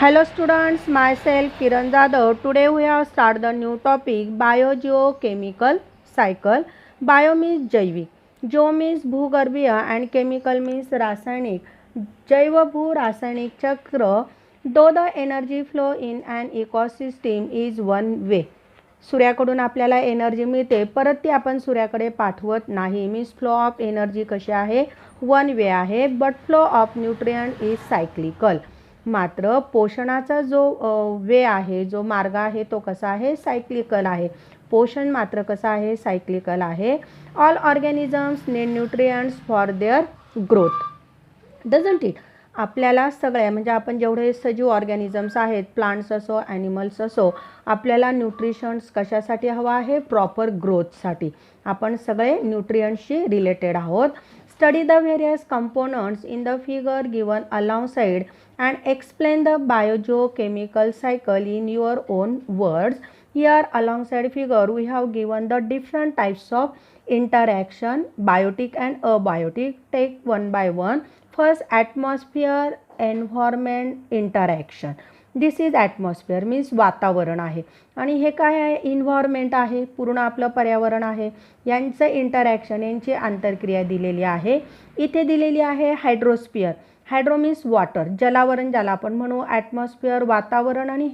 Hello students, myself Kiran Jadhav. Today we have started the new topic biogeochemical cycle. Bio means जैविक, जो means भूगर्भीय and chemical means रासायनिक. जैव भू रासायनिक चक्र. Though the energy flow in an ecosystem is one way. सूर्याकडून आपल्याला energy मिळते, परत ती आपण सूर्याकडे पाठवत नाही. मीन्स फ्लो ऑफ एनर्जी कशी आहे, वन वे आहे. But flow of nutrient is cyclical. मात्र पोषणाचा जो वे आहे, जो मार्ग आहे तो कसा आहे, सायक्लिकल आहे. पोषण मात्र कसं आहे, सायक्लिकल आहे. All organisms need nutrients for their growth. Doesn't it. आपल्याला सगळ्या म्हणजे आपण जेवढे सजीव ऑर्गॅनिझम्स आहेत, प्लांट्स असो ॲनिमल्स असो, आपल्याला न्यूट्रिशन्स कशासाठी हवा आहे, प्रॉपर ग्रोथसाठी. आपण सगळे न्यूट्रिएंट्सशी रिलेटेड आहोत. Study the various components in the figure given alongside and explain the biogeochemical cycle in your own words. Here alongside figure we have given the different types of interaction, biotic and abiotic. Take one by one. First, atmosphere environment interaction. This is atmosphere means वातावरण आहे, आणि हे काय आहे, environment आहे, पूर्ण आपलं पर्यावरण आहे. यांचं इंटरॅक्शन, यांची आंतरक्रिया दिलेली आहे. इथे दिलेली आहे हायड्रोस्फिअर. हायड्रो मीन्स वॉटर, जलावरण ज्याला आपण म्हणू. ॲटमॉस्फिअर वातावरण, आणि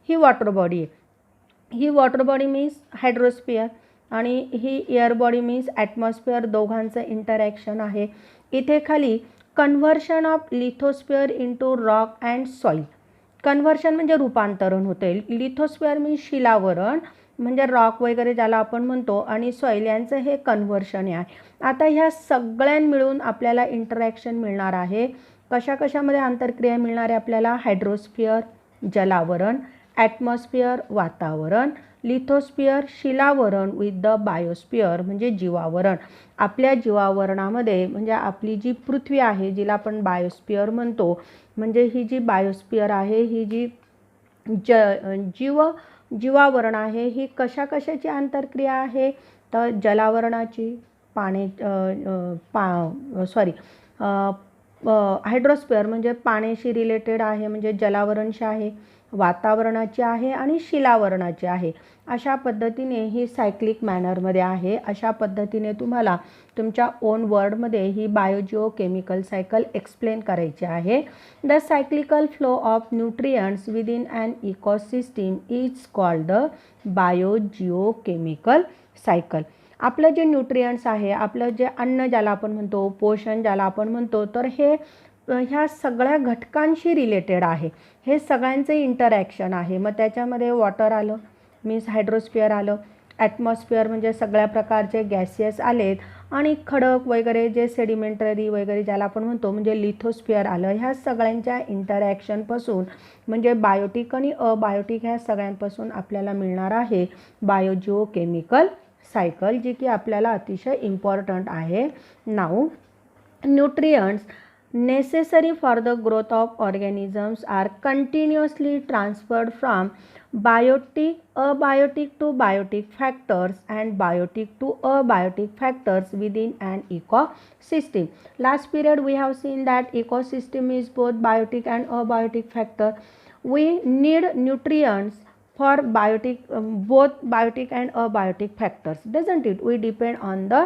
ही वॉटर बॉडी आहे. ही वॉटर बॉडी मीन्स हायड्रोस्फिअर, आणि ही एअर बॉडी मीन्स ॲटमॉस्फिअर. दोघांचं इंटरॅक्शन आहे. इथे खाली conversion of lithosphere into rock and soil. Conversion म्हणजे रूपांतरण होते. लिथोस्फिअर मीन्स शिलावरण, म्हणजे रॉक वगैरे ज्याला आपण म्हणतो, आणि सॉईल यांचं हे कन्व्हर्शन आहे. आता ह्या सगळ्यां मिळून आपल्याला इंटरॅक्शन मिळणार आहे. कशा कशामध्ये आंतरक्रिया मिळणार आहे आपल्याला, हायड्रोस्फिअर जलावरण, ॲटमॉस्फिअर वातावरण, लिथोस्फिअर शिलावरण विथ द बायोस्फिअर म्हणजे जीवावरण. आपल्या जीवावरणामध्ये म्हणजे आपली जी पृथ्वी आहे, जिला आपण बायोस्फिअर म्हणतो, म्हणजे ही जी बायोस्फिअर आहे, ही जी जीवावरण आहे, ही कशा कशाची आंतरक्रिया आहे, तर जलावरणाची, हायड्रोस्फिअर म्हणजे पाण्याशी रिलेटेड आहे, म्हणजे जलावरणशी आहे, वातावरणाची आहे, आणि शिलावरणाची आहे. अशा पद्धतीने ही सायक्लिक मॅनरमध्ये आहे. अशा पद्धतीने तुम्हाला तुमच्या ओन वर्डमध्ये ही बायोजिओकेमिकल सायकल एक्सप्लेन करायची आहे. The cyclical flow of nutrients within an ecosystem is called the biogeochemical cycle. आपलं जे न्यूट्रियंट्स आहे, आपलं जे अन्न ज्याला आपण म्हणतो, पोषण ज्याला आपण म्हणतो, तर हे ह्या सगळ्या घटकांशी रिलेटेड आहे. हे सगळ्यांचं इंटरॅक्शन आहे. मग त्याच्यामध्ये वॉटर आलं मीन्स हायड्रोस्फिअर आलं, ॲटमॉस्फिअर म्हणजे सगळ्या प्रकारचे गॅसियस आलेत, आणि खडक वगैरे जे सेडिमेंटरी वगैरे ज्याला आपण म्हणतो म्हणजे लिथोस्फिअर आलं. ह्या सगळ्यांच्या इंटरॅक्शनपासून म्हणजे बायोटिक आणि अबायोटिक ह्या सगळ्यांपासून आपल्याला मिळणार आहे बायोजिओकेमिकल सायकल, जी की आपल्याला अतिशय इम्पॉर्टंट आहे. Now nutrients necessary for the growth of organisms are continuously transferred from abiotic to biotic factors and biotic to abiotic factors within an ecosystem. Last period we have seen that ecosystem is both biotic and abiotic factor. We need nutrients for both biotic and abiotic factors, doesn't it? We depend on the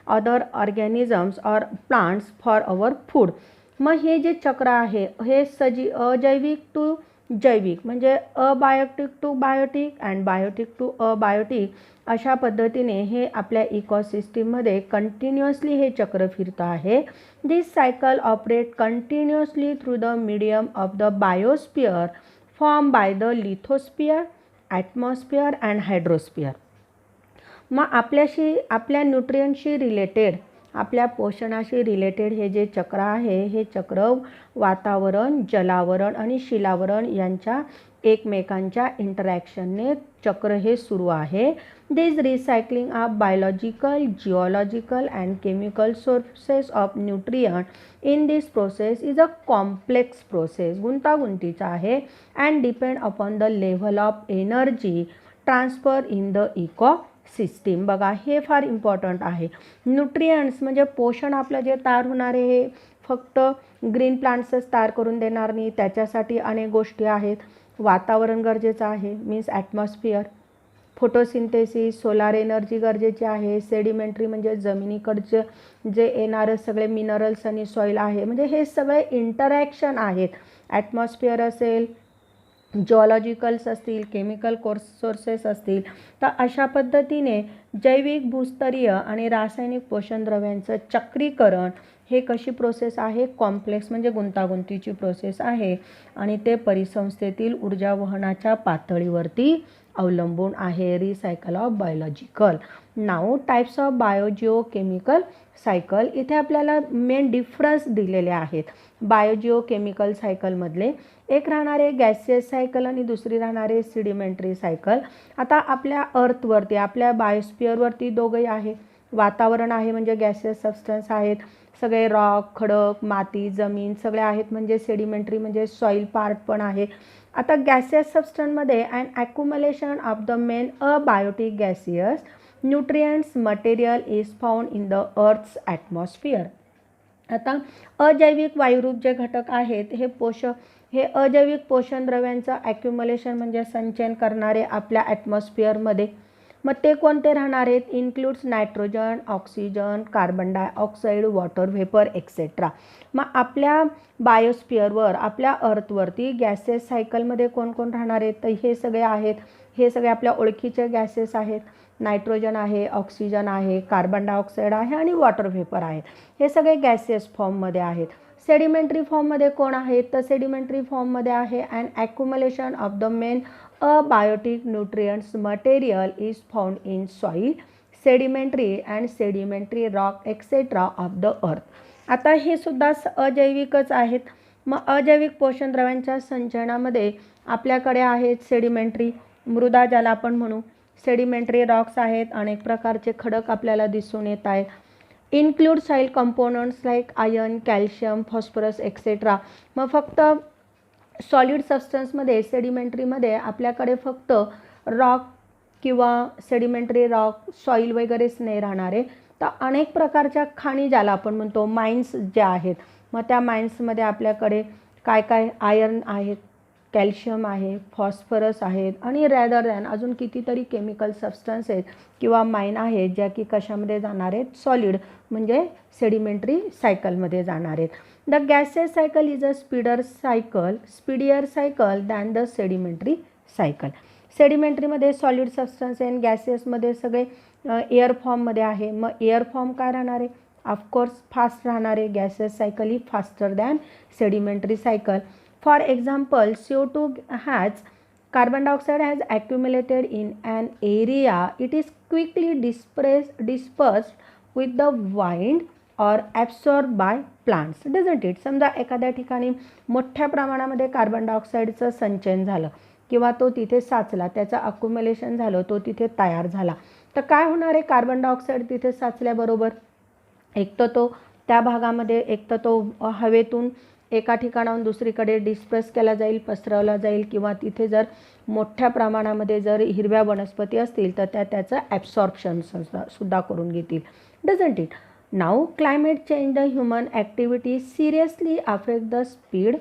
other organisms or plants for our food. मग हे जे चक्र आहे, हे अजैविक to जैविक म्हणजे abiotic to biotic and biotic to abiotic, अशा पद्धतीने हे आपल्या इकोसिस्टीममध्ये कंटिन्युअसली हे चक्र फिरतं आहे. This cycle operate continuously through the medium of the biosphere form by the lithosphere, atmosphere and hydrosphere. मग आपल्या न्यूट्रियंटशी रिलेटेड, आपल्या पोषणाशी रिलेटेड हे जे चक्र आहे, हे चक्र वातावरण, जलावरण आणि शिलावरण यांच्या एकमेकांच्या इंटरॅक्शनने चक्र हे सुरू आहे. This recycling of biological, geological and chemical sources of nutrient in this process is a complex process. गुंतागुंतीचा आहे. And depend upon the level of energy transfer in the system. बघा हे फार इम्पॉर्टंट आहे. न्यूट्रियंट्स म्हणजे पोषण आपलं जे तयार होणारे हे फक्त ग्रीन प्लांट्सच तयार करून देणार नाही, त्याच्यासाठी अनेक गोष्टी आहेत. वातावरण गरजेचं आहे, means atmosphere. Photosynthesis, solar energy गरजेची आहे. सेडिमेंटरी म्हणजे जमिनीकडचे जे येणारे सगळे मिनरल्स आणि सॉईल आहे, म्हणजे हे सगळे इंटरॅक्शन आहेत. ॲटमॉस्फिअर असेल, जिओलॉजिकल्स असतील, केमिकल सोर्सेस असतील. तर अशा पद्धतीने जैविक, भूस्तरीय आणि रासायनिक पोषण द्रव्यांचं चक्रीकरण हे कशी प्रोसेस आहे, कॉम्प्लेक्स म्हणजे गुंतागुंतीची प्रोसेस आहे आणि ते परिसंस्थेतील ऊर्जा वहनाच्या पातळीवरती अवलंबून आहे. Recycle of biological. Now types of biogeochemical cycle. इथे आपल्याला मेन डिफरन्स दिलेले आहेत बायोजिओकेमिकल सायकलमधले. एक राहणारे गॅसियस सायकल आणि दुसरी राहणारे सिडिमेंटरी सायकल. आता आपल्या अर्थवरती, आपल्या बायोस्फिअरवरती दोघंही आहे. वातावरण आहे म्हणजे गॅसियस सबस्टन्स आहेत, सगळे रॉक, खडक, माती, जमीन सगळे आहेत म्हणजे सेडिमेंटरी म्हणजे सॉईल पार्ट पण आहे. आता गॅसियस सबस्टन्समध्ये and accumulation of the main abiotic gaseous nutrients material is found in the earth's atmosphere. आता अजैविक वायुरूप जे घटक आहेत हे अजैविक पोषण द्रव्यांचं ॲक्युमुलेशन म्हणजे संचयन करणारे आपल्या ॲटमॉस्फिअरमध्ये. मग ते कोणते राहणार आहेत? Includes nitrogen, oxygen, carbon dioxide, water vapour etcetera. मग आपल्या बायोस्फिअरवर, आपल्या अर्थवरती गॅसेस सायकलमध्ये कोण कोण राहणार आहेत? तर हे सगळे आहेत. हे सगळे आपल्या ओळखीचे गॅसेस आहेत. नायट्रोजन आहे, ऑक्सिजन आहे, कार्बन डायऑक्साईड आहे आणि वॉटर व्हेपर आहे. हे सगळे गॅसेस फॉर्ममध्ये आहेत. सेडिमेंटरी फॉर्ममध्ये कोण आहेत? तर सेडिमेंटरी फॉर्ममध्ये आहे and accumulation of the main abiotic nutrients material is found in soil, sedimentary and sedimentary rock etcetera of the earth. आता हे सुद्धा अजैविकच आहेत. मग अजैविक पोषण द्रव्यांच्या संचयनामध्ये आपल्याकडे आहेत सेडिमेंटरी मृदा ज्याला आपण म्हणू, सेडिमेंटरी रॉक्स आहेत, अनेक प्रकारचे खडक आपल्याला दिसून येत आहेत. Include soil components like iron, calcium, phosphorus etcetera. मग फक्त सॉलिड सबस्टन्समध्ये सेडिमेंटरीमध्ये आपल्याकडे फक्त रॉक किंवा सेडिमेंटरी रॉक, सॉईल वगैरेच नाही राहणार आहे. तर अनेक प्रकारच्या खाणी ज्याला आपण म्हणतो, माइन्स ज्या आहेत, मग त्या माइन्समध्ये आपल्याकडे काय काय आयर्न आहेत, कॅल्शियम आहे, फॉस्फरस आहेत आणि रॅदर दॅन अजून कितीतरी केमिकल सबस्टन्स आहेत किंवा माइन आहेत ज्या की कशामध्ये जाणार आहेत, सॉलिड म्हणजे सेडिमेंटरी सायकलमध्ये जाणार आहेत. The gases cycle is a speedier cycle than the sedimentary cycle. सेडिमेंटरीमध्ये सॉलिड सबस्टन्स आहे, गॅसेसमध्ये सगळे एअर फॉर्ममध्ये आहे. मग एअर फॉर्म काय राहणार आहे? ऑफकोर्स फास्ट राहणार आहे. Gases cycle he faster than sedimentary cycle. For example, CO2 has carbon dioxide has accumulated in an area. It is quickly dispersed with the wind or absorbed by plants, doesn't it? समजा एखाद्या ठिकाणी मोठ्या प्रमाणामध्ये carbon डायऑक्साईडचं संचयन झालं किंवा तो तिथे साचला, त्याचं अक्युमुलेशन झालं, तो तिथे तयार झाला, तर काय होणार आहे? कार्बन डायऑक्साईड तिथे साचल्याबरोबर एक तर तो त्या भागामध्ये एक तर तो हवेतून एका ठिकाणाहून दुसरीकडे डिस्पर्स केला जाईल, पसरवला जाईल किंवा तिथे जर मोठ्या प्रमाणामध्ये जर हिरव्या वनस्पती असतील तर त्याचं ॲब्सॉर्प्शन सुद्धा करून घेतील, doesn't it? Now climate change the human activity seriously affect the speed,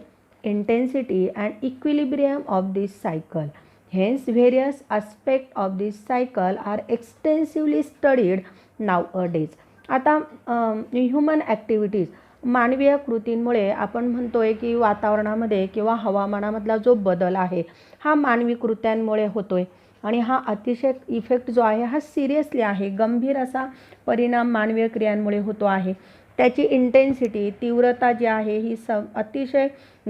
intensity and equilibrium of this cycle. Hence various aspect of this cycle are extensively studied nowadays. आता human activities, मानवीय कृतींमुळे आपण म्हणतोय की वातावरणामध्ये किंवा हवामानामधला जो बदल आहे हा मानवी कृत्यांमुळे होतोय आणि हा अतिशय इफेक्ट जो आहे हा सिरियसली आहे, गंभीर असा परिणाम मानवीय क्रियांमुळे होतो आहे. त्याची इंटेन्सिटी, तीव्रता जी आहे ही अतिशय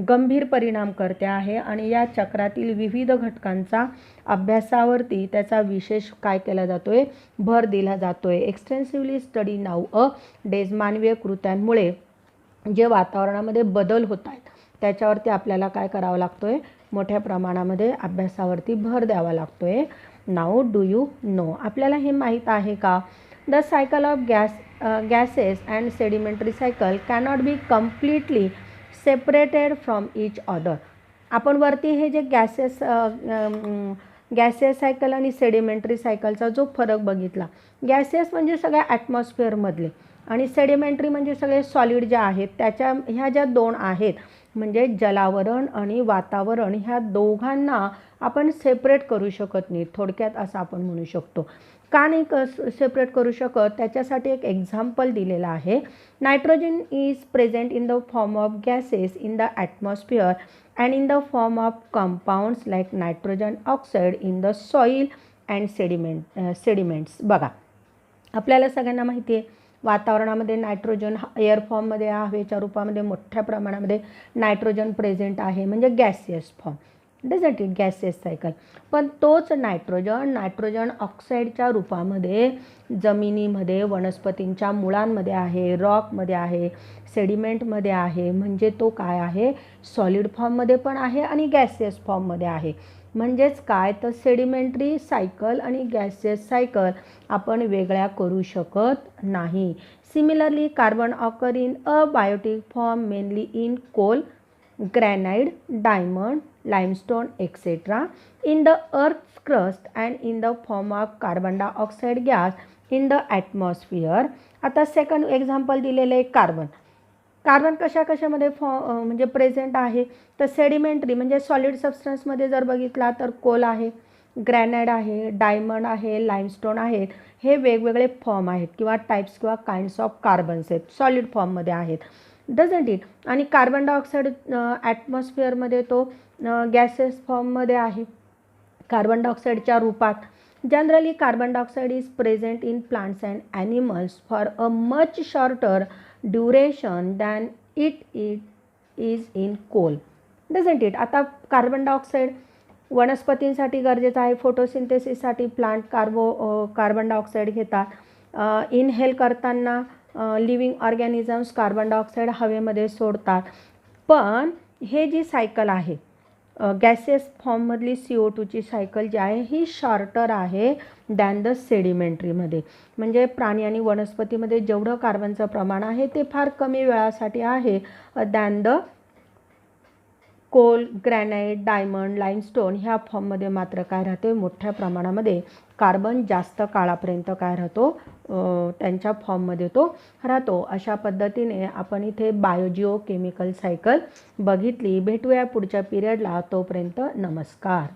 गंभीर परिणाम करते आहे आणि या चक्रातील विविध घटकांचा अभ्यासावरती त्याचा विशेष काय केला जातोय, भर दिला जातोय. एक्सटेन्सिव्हली स्टडी नाऊ अ डेज. मानवीय कृत्यांमुळे जे वातावरणामध्ये बदल होत आहेत त्याच्यावरती आपल्याला काय करावं लागतोय, मोठ्या प्रमाणामध्ये अभ्यासावरती भर द्यावा लागतोय. नाऊ डू यू नो, आपल्याला हे माहीत आहे का? The cycle of gases and sedimentary cycle cannot be completely separated from each other. आपण वरती हे जे गॅसेस सायकल आणि सेडिमेंटरी सायकलचा जो फरक बघितला, गॅसेस म्हणजे सगळ्या ॲटमॉस्फिअरमधले आणि सेडिमेंटरी म्हणजे सगळे सॉलिड जे आहेत त्याच्या ह्या ज्या दोन आहेत म्हणजे जलावरण आणि वातावरण ह्या दोघांना आपण सेपरेट करू शकत नाही, थोडक्यात असं आपण म्हणू शकतो. का नाही सेपरेट करू शकत त्याच्यासाठी एक एक्झाम्पल दिलेलं आहे. Nitrogen is present in the form of gases in the atmosphere and in the form of compounds like nitrogen oxide in the soil and sediments. बघा, आपल्याला सगळ्यांना माहिती आहे वातावरणामध्ये नायट्रोजन एअर फॉर्ममध्ये हवेच्या रूपामध्ये मोठ्या प्रमाणामध्ये नायट्रोजन प्रेझेंट आहे म्हणजे gaseous form, doesn't it, gaseous cycle. पण तोच नायट्रोजन ऑक्साईडच्या रूपामध्ये जमिनीमध्ये वनस्पतींच्या मुळांमध्ये आहे, रॉकमध्ये आहे, सेडिमेंटमध्ये आहे. म्हणजे तो काय आहे, सॉलिड फॉर्ममध्ये पण आहे आणि गॅसियस फॉर्ममध्ये आहे. म्हणजेच काय तर सेडिमेंटरी सायकल आणि गॅसियस सायकल आपण वेगळ्या करू शकत नाही. Similarly carbon occur in abiotic form mainly in coal, granite, diamond, limestone etc. in the earth's crust and in the form of carbon dioxide gas in the atmosphere. आता second example दिलेलं आहे carbon कशामध्ये म्हणजे present आहे तर sedimentary म्हणजे solid सबस्टन्समध्ये जर बघितला तर कोल आहे, ग्रॅनाइट आहे, डायमंड आहे, लाईमस्टोन आहेत. हे वेगवेगळे फॉर्म आहेत किंवा टाईप्स किंवा काइंड्स ऑफ कार्बन्स आहेत, सॉलिड फॉर्ममध्ये आहेत, डझंट इट. आणि कार्बन डायऑक्साईड ॲटमॉस्फिअरमध्ये तो गॅसेस फॉर्ममध्ये आहे कार्बन डायऑक्साईडच्या रूपात. Generally carbon dioxide is present in plants and animals for a much shorter duration than it is in coal, doesn't it. आता कार्बन डायऑक्साईड वनस्पतींसाठी गरजेचं आहे, फोटोसिंथेसिससाठी प्लांट कार्बन डायऑक्साईड घेतात. इनहेल करताना लिव्हिंग ऑर्गॅनिझम्स कार्बन डायऑक्साईड हवेमध्ये सोडतात. पण हे जी सायकल आहे गॅसेस फॉर्ममधली CO2ची सायकल जी आहे ही शॉर्टर आहे दॅन द सेडिमेंटरीमध्ये. म्हणजे प्राणी आणि वनस्पतीमध्ये जेवढं कार्बनचं प्रमाण आहे ते फार कमी वेळासाठी आहे than the coal, granite, diamond, limestone ह्या फॉर्ममध्ये मात्र काय राहते, मोठ्या प्रमाणामध्ये कार्बन जास्त काळापर्यंत काय राहतो, त्यांच्या फॉर्ममध्ये तो राहतो. अशा पद्धतीने आपण इथे बायोजिओ केमिकल सायकल बघितली. भेटूया पुढच्या पिरियडला, तोपर्यंत नमस्कार.